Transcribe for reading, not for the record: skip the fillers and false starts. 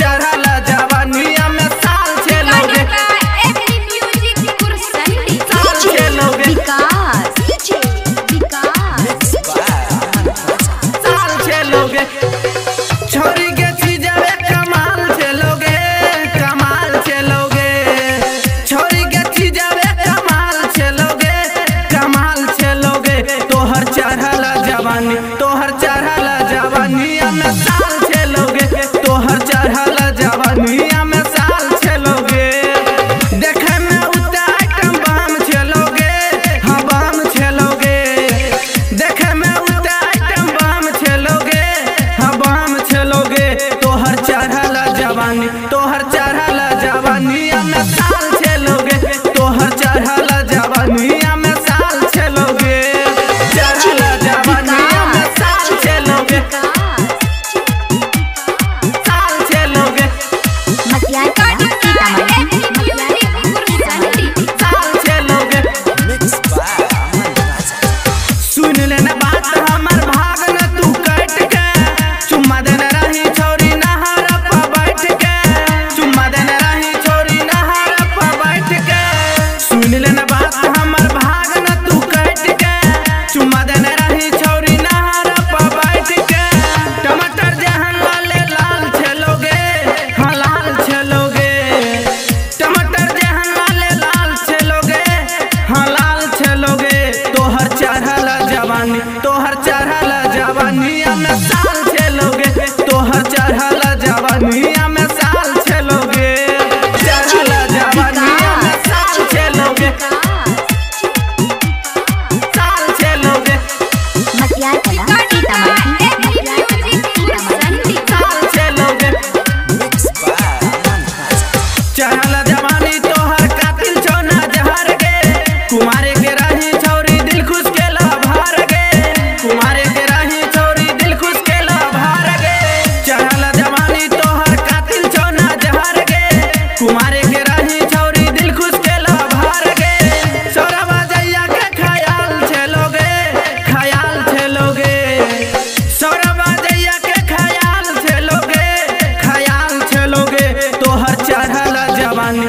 चढ़ला जवानिया में साल चलोगे साल चलोगे साल चलोगे छोरी के चीज़ें कमाल चलोगे कमाल चलोगे छोरी के चीज़ें कमाल चलोगे कमाल चलोगे तोहर चढ़ला जवानिया में साल चलोगे तोहर चढ़ला जवानिया में साल चलोगे देखे में उतना आइटम बम चलोगे हाँ बम चलोगे देखे में उतना आइटम बम चलोगे हाँ बम चलोगे तोहर चढ़ला जवानिया में साल चलोगे तोहर चढ़ला जवानिया में साल चलोगे चढ़ला जवानिया में साल चलोगे साल चलोगे साल चलोगे सुन लेना बात हमर भाग न तू कट के चुम्मा देने रही छोरी नहर पर बैठ के चुम्मा देने रही छोरी नहर पर बैठ के सुन लेना बात हमर भाग न तू कट के चुम्मा देने रही छोरी नहर पर बैठ के टमाटर जहन वाले लाल चलोगे हाँ लाल चलोगे टमाटर जहन वाले लाल चलोगे हाँ लाल चलोगे तोहर चढ़ला जवानिया में साल चलोगे तोहर चढ़ला जवानिया में साल चलोगे चढ़ला जवानिया में साल चलोगे साल चलोगे साल चलोगे चढ़ला जवानी तोहर कातिल चौना जहर गे कुमारे के रही छोरी दिल खुश के लाभार गे कुमारे के रही छोरी दिल खुश के लाभार गे चढ़ला जवानी तोहर कातिल चौना जहर गे कुमारे के रही छोरी दिल खुश के लाभार गे सौरवा जैया के ख्याल चलोगे सौरवा जैया के ख्याल चलोगे तोहर चढ़ला जवानी